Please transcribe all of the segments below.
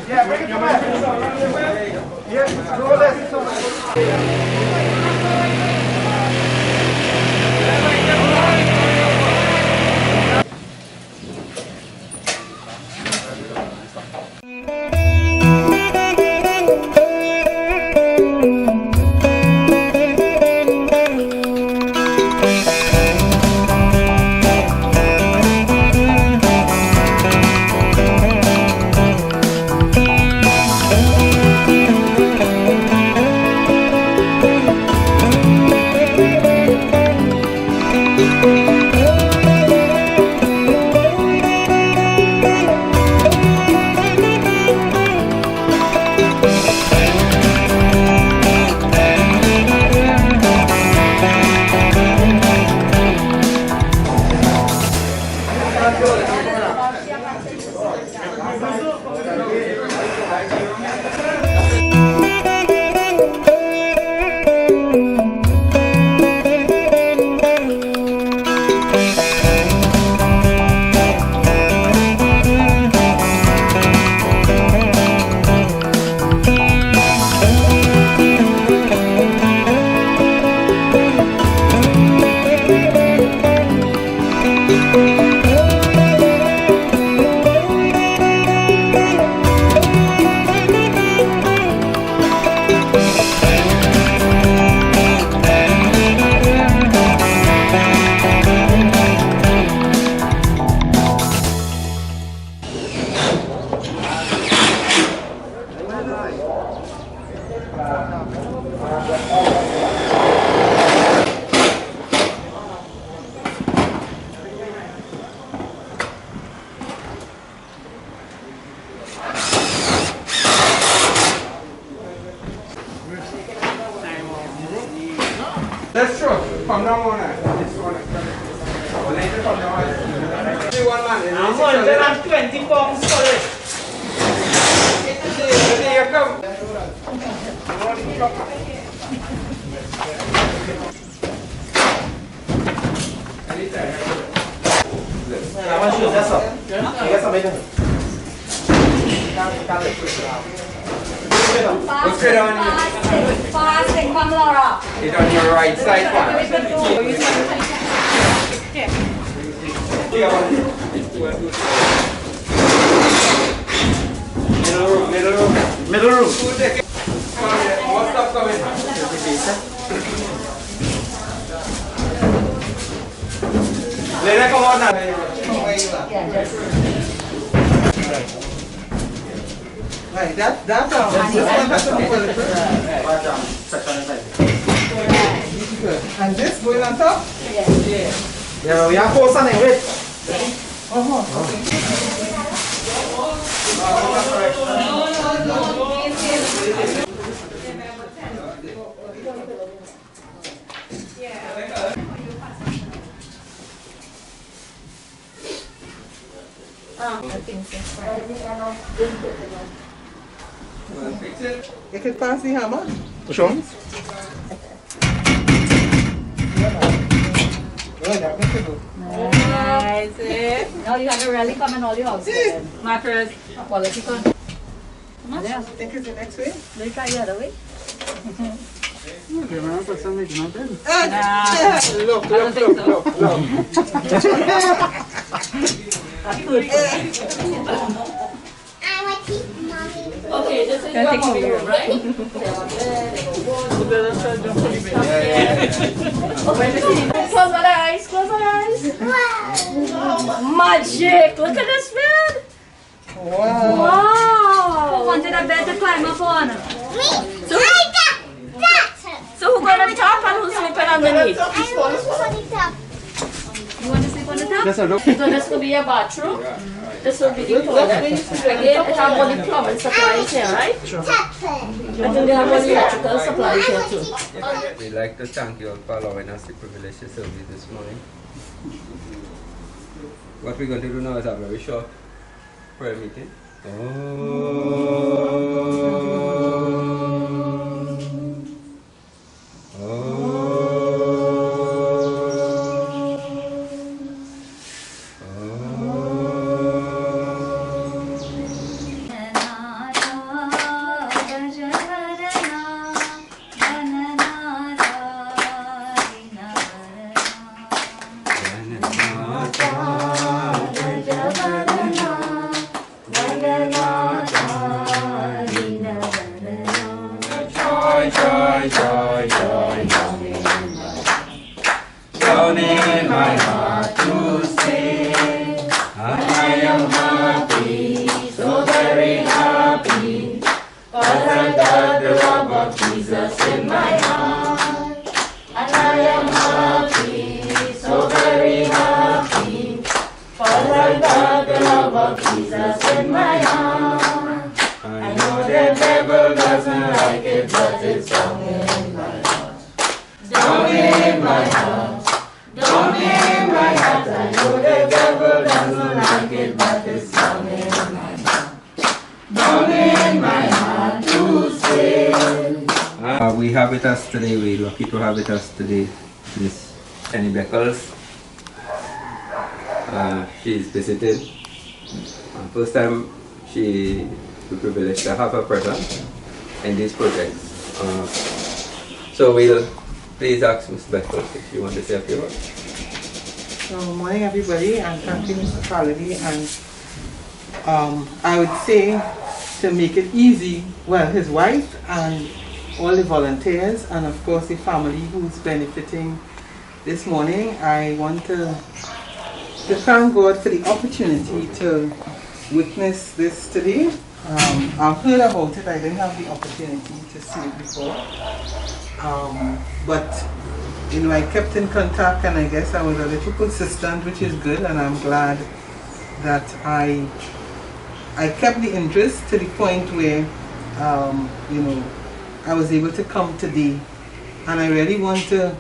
Yeah, bring it to my yeah, roll this. That's true. From now on, this one. Later from now on. One man. I'm 120 pounds for it. Here come. That's all. Yes, I'm what's good on you? Fasting, come Laura. It's on your right side one. Middle room. What's up coming? Later come on Right, that's all. And this going on top? Yeah, we have 4 something, wait. I think so. You can pass the hammer? Sure. Nice, eh? Now you have to really come in all the house. Mattress, quality con. How much? Think it's the next way? Let me try the other way. Okay, this is your home room, right? Close my eyes, close my eyes. Wow. Magic! Look at this bed! Wow. Wow! Who wanted a bed to climb up on? Me? So, so who's on the top and who's sleeping underneath? I want to sleep on the top. You want to sleep on the top? Yes, I do. So this will be your bathroom. This will be the toilet. Again, it have all the plumbing supplies here, right? I think they have all the electrical supplies here too. We'd like to thank you all for allowing us the privilege to serve you this morning. What we're going to do now is a very short prayer meeting. just in my heart. I know the devil doesn't like it, but it's down in my heart. Down in my heart. Down in my heart. I know the devil doesn't like it, but it's down in my heart. Down in my heart to stay. We have with us today, people have with us today, Miss Penny Beckles. She's visited. First time she was privileged to have her present in this project. So we'll please ask Ms. Beckles if you want to say a few words. So, morning everybody, and thank you Mr. Khalidi. And I would say, to make it easy, well, his wife and all the volunteers, and of course the family who's benefiting this morning, I want to thank God for the opportunity to witness this today. I've heard about it, I didn't have the opportunity to see it before. But you know, I kept in contact, and I guess I was a little persistent, which is good, and I'm glad that I kept the interest to the point where you know, I was able to come today. And I really want to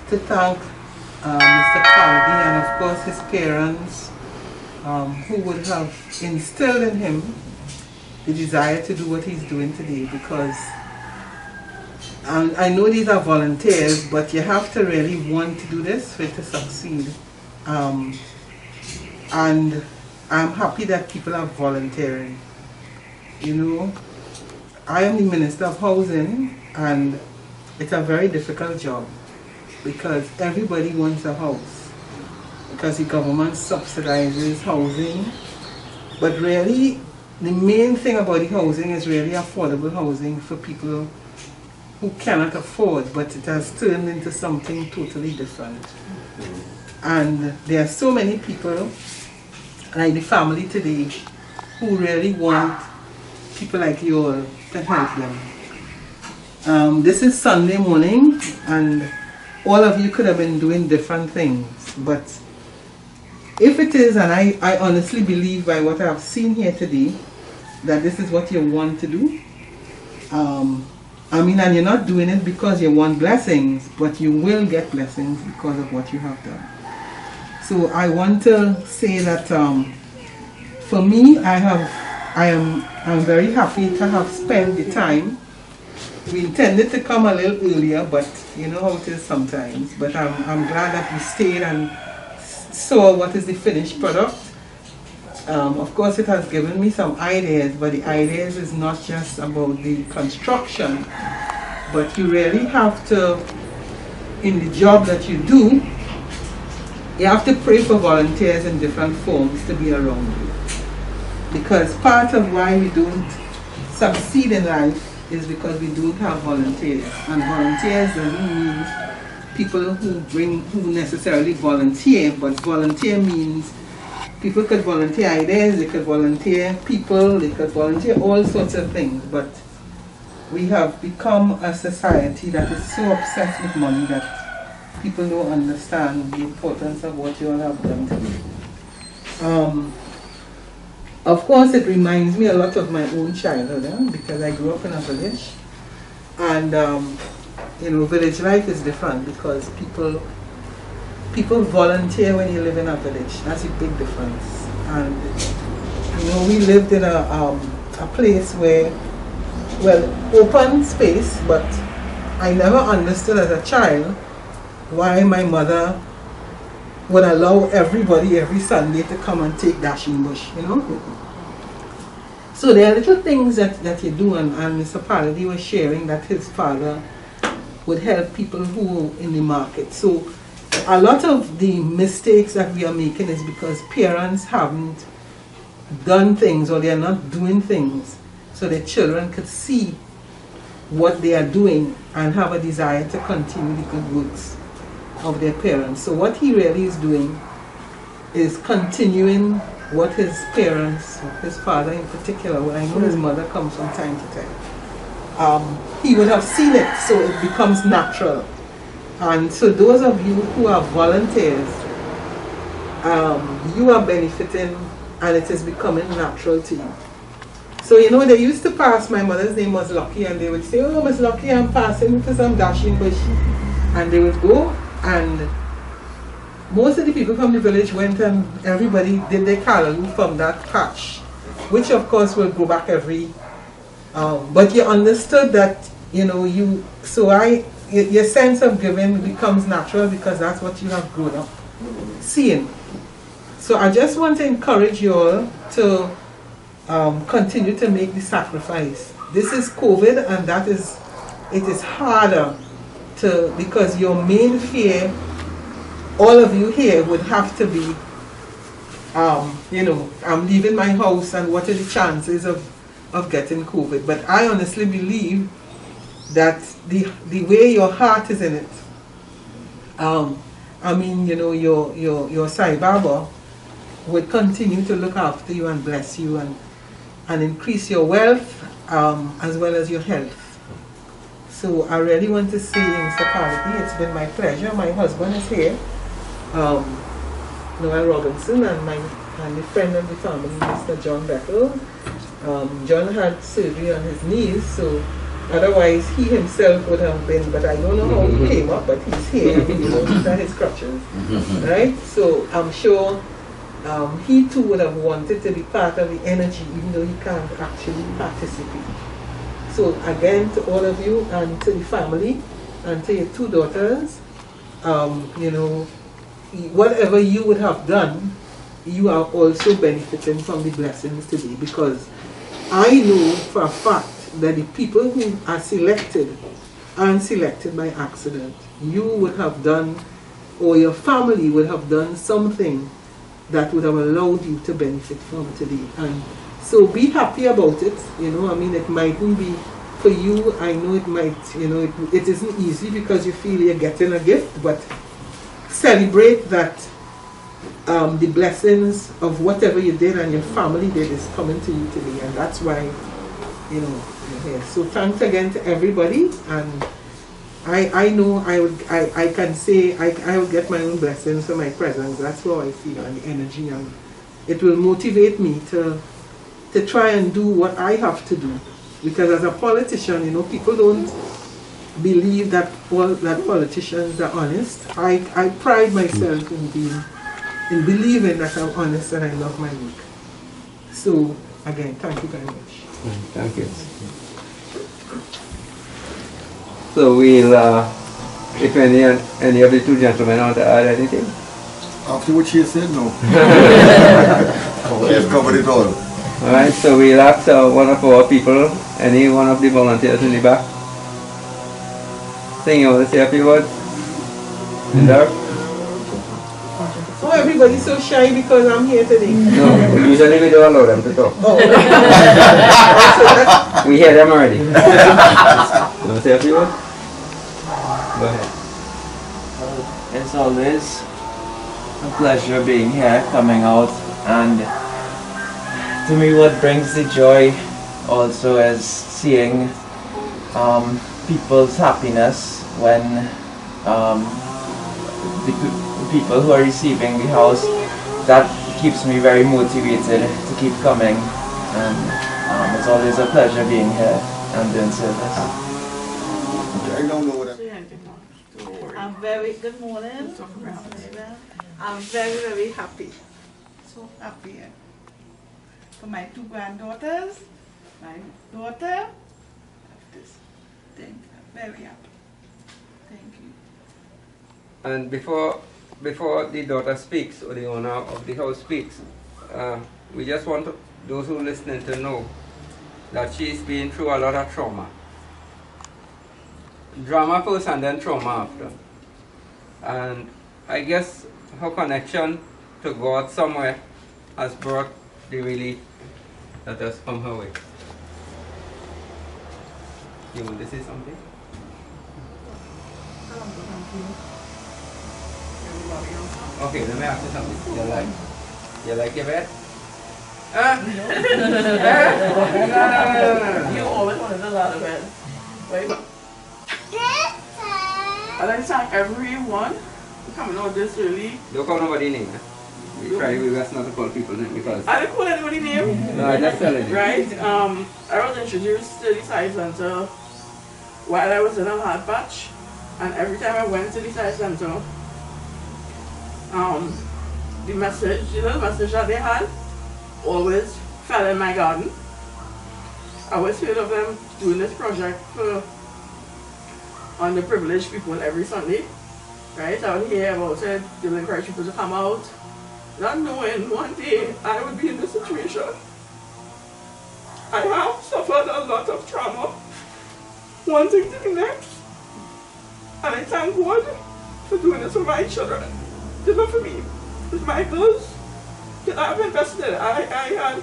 thank Mr. Khalidi and of course his parents, who would have instilled in him the desire to do what he's doing today, because I know these are volunteers, but you have to really want to do this for it to succeed. And I'm happy that people are volunteering. You know, I am the Minister of Housing, and it's a very difficult job because everybody wants a house, because the government subsidizes housing. But really, the main thing about the housing is really affordable housing for people who cannot afford, but it has turned into something totally different. And there are so many people, like the family today, who really want people like you all to help them. This is Sunday morning, and all of you could have been doing different things, but if it is, and I honestly believe by what I've seen here today, that this is what you want to do. I mean, and you're not doing it because you want blessings, but you will get blessings because of what you have done. So I want to say that for me, I'm very happy to have spent the time. We intended to come a little earlier, but you know how it is sometimes. But I'm glad that we stayed and saw what is the finished product. Of course, it has given me some ideas, but the ideas is not just about the construction, but you really have to, in the job that you do, you have to pray for volunteers in different forms to be around you. Because part of why we don't succeed in life is because we don't have volunteers. And volunteers doesn't mean people who necessarily volunteer, but volunteer means people could volunteer ideas, they could volunteer people, they could volunteer all sorts of things. But we have become a society that is so obsessed with money that people don't understand the importance of what you all have done today. Of course, it reminds me a lot of my own childhood, because I grew up in a village. And you know, village life is different because people volunteer when you live in a village. That's a big difference. And you know, we lived in a place where, well, open space, but I never understood as a child why my mother would allow everybody every Sunday to come and take dashing bush, you know. So there are little things that you do, and Mr. Paladin was sharing that his father would help people who were in the market. So a lot of the mistakes that we are making is because parents haven't done things, or they are not doing things so their children could see what they are doing and have a desire to continue the good works of their parents. So what he really is doing is continuing what his parents, his father in particular, well, I know his mother comes from time to time, he would have seen it, so it becomes natural. And so those of you who are volunteers, you are benefiting and it is becoming natural to you. So you know, they used to pass, my mother's name was Lucky, and they would say, oh, Miss Lucky, I'm passing for some dashing bush. And they would go, and most of the people from the village went, and everybody did their callaloo from that patch, which of course will go back every, but you understood that, you know, your sense of giving becomes natural because that's what you have grown up seeing. So I just want to encourage you all to continue to make the sacrifice. This is COVID, and it is harder because your main fear, all of you here would have to be, you know, I'm leaving my house and what are the chances of getting COVID. But I honestly believe that the way your heart is in it, I mean, you know, your Sai Baba would continue to look after you and bless you and increase your wealth as well as your health. So I really want to say in Sapality, it's been my pleasure. My husband is here, Noel Robinson, and the friend of the family, Mr. John Beckles. John had surgery on his knees, so otherwise he himself would have been, but I don't know how he came up, but he's here, you know, these are his crutches, right? So I'm sure he too would have wanted to be part of the energy, even though he can't actually participate. So again, to all of you and to the family and to your two daughters, you know, whatever you would have done, you are also benefiting from the blessings today, because I know for a fact that the people who are selected aren't selected by accident. You would have done, or your family would have done something that would have allowed you to benefit from today. And so be happy about it. You know, I mean, it mightn't be for you. I know it might, you know, it isn't easy because you feel you're getting a gift, but celebrate that the blessings of whatever you did and your family did is coming to you today, and that's why, you know, you're here. So thanks again to everybody, and I know I can say I will get my own blessings for my presence. That's how I feel, and the energy, and it will motivate me to try and do what I have to do. Because as a politician, you know, people don't believe that politicians are honest. I pride myself in believing that I'm honest and I love my work. So again, thank you very much. Thank you. So we'll, if any of the two gentlemen want to add anything? After what she said, no. She's covered it all. Alright, so we'll ask one of our people, any one of the volunteers in the back. Thing you want to say a few words? In there? Oh, everybody's so shy because I'm here today. No, usually we don't allow them to talk. Oh. We hear them already. You want to say a few words? Go ahead. It's always a pleasure being here, coming out, and to me what brings the joy also is seeing people's happiness when the people who are receiving the house. That keeps me very motivated to keep coming, and it's always a pleasure being here and doing service. I don't know what I'm very, good morning. I'm very, very happy. So happy for my two granddaughters, my daughter. This thing, I'm very happy. Thank you. And before the daughter speaks, or the owner of the house speaks, we just want those who are listening to know that she's been through a lot of trauma. Drama first and then trauma after. And I guess her connection to God somewhere has brought the relief that has come her way. You want to say something? Okay, let me ask you something. You like your bed? You always wanted a lot of bed. Right? I'd like to thank everyone for coming out this early. Don't call nobody name. We try we best not to call people name because I didn't call anybody name. no, I just telling you. Right? I was introduced to the Sai Center while I was in a hard patch, and every time I went to the Sai Center, the little message that they had always fell in my garden. I always heard of them doing this project for underprivileged people every Sunday. Right? I would hear about it, they would encourage people to come out, not knowing one day I would be in this situation. I have suffered a lot of trauma, wanting to be next. And I thank God for doing this for my children. It's not for me, it's my girls. I have invested in it. I had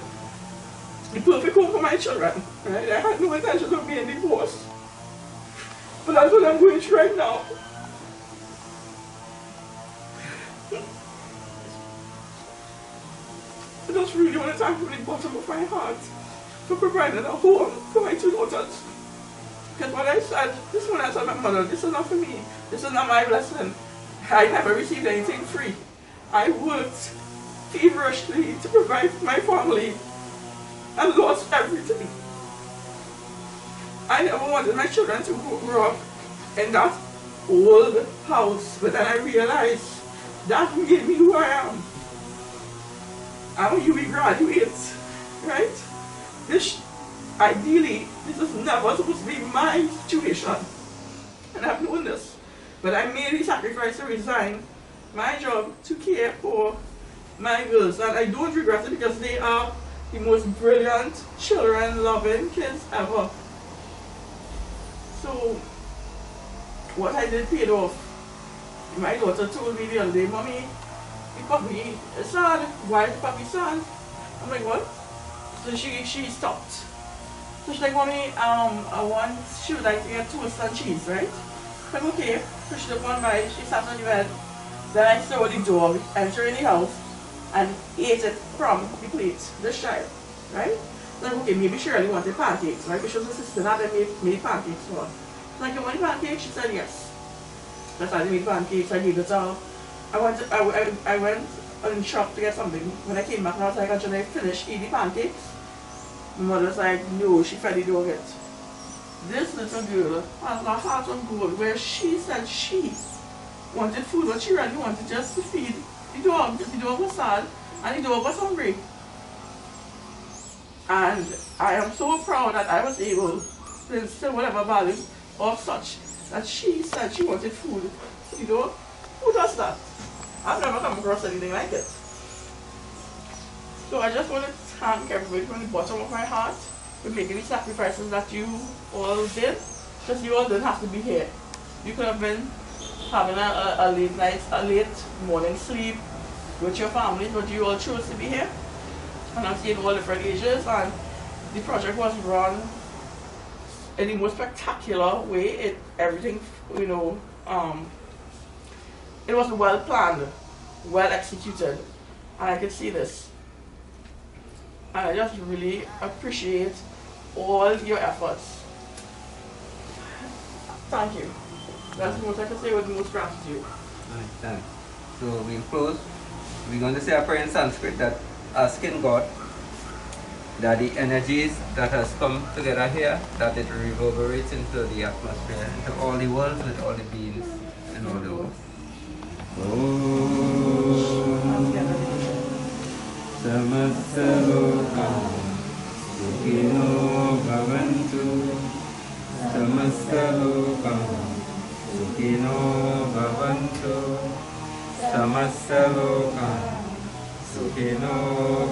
the perfect home for my children. Right? I had no intention of being divorced. But that's what I'm going through right now. I just really want to thank you from the bottom of my heart for providing a home for my two daughters. Because when I said, this is when I told my mother, this is not for me, this is not my blessing. I never received anything free. I worked feverishly to provide for my family and lost everything. I never wanted my children to grow up in that old house, but then I realized that made me who I am. And when you graduate, right? Ideally, this is never supposed to be my situation. And I've known this. But I made the sacrifice to resign my job to care for my girls. And I don't regret it because they are the most brilliant, children-loving kids ever. So, what I did paid off. My daughter told me the other day, Mommy, the puppy is sad. Why is the puppy sad? I'm like, what? So she stopped. So she's like, Mommy, she would like to get toast and cheese, right? I'm like, okay. So she took one bite, she sat on the bed. Then I saw the dog enter in the house and ate it from the plate, this child, right? So I'm like, okay, maybe Shirley wanted pancakes, right? Because the sister that I made pancakes for. So like, you want pancakes? She said yes. That's why I made pancakes, I gave it all. I went in the shop to get something. When I came back, and I was like, should I finish eating pancakes? My mother was like, no, she fed the dog it. This little girl has a heart of gold where she said she wanted food, but she really wanted just to feed the dog because the dog was sad and the dog was hungry. And I am so proud that I was able to instill whatever value of such that she said she wanted food. You know, who does that? I've never come across anything like it. So I just want to thank everybody from the bottom of my heart for making the sacrifices that you all did. Because you all didn't have to be here. You could have been having a late night, a late morning sleep with your families, but you all chose to be here. And I'm seeing all different ages, and the project was run in the most spectacular way. Everything, you know, it was well planned, well executed, and I could see this. And I just really appreciate all your efforts. Thank you. That's the most I can say with the most gratitude. Alright, thanks. So we'll close. We're going to say a prayer in Sanskrit that asking God that the energies that has come together here, that it reverberates into the atmosphere, into all the worlds with all the beings and all the worlds. Samastalokam Sukhino Bhavantu Samastalokam Sukhino Bhavantu Samastalokam Sukhino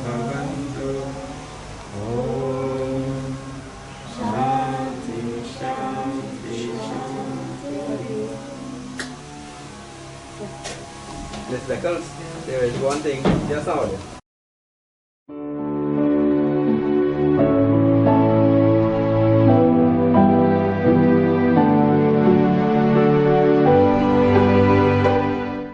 Bhavantu. Om Shanti Shanti Shanti. Miss Beckles, there is one thing just out there.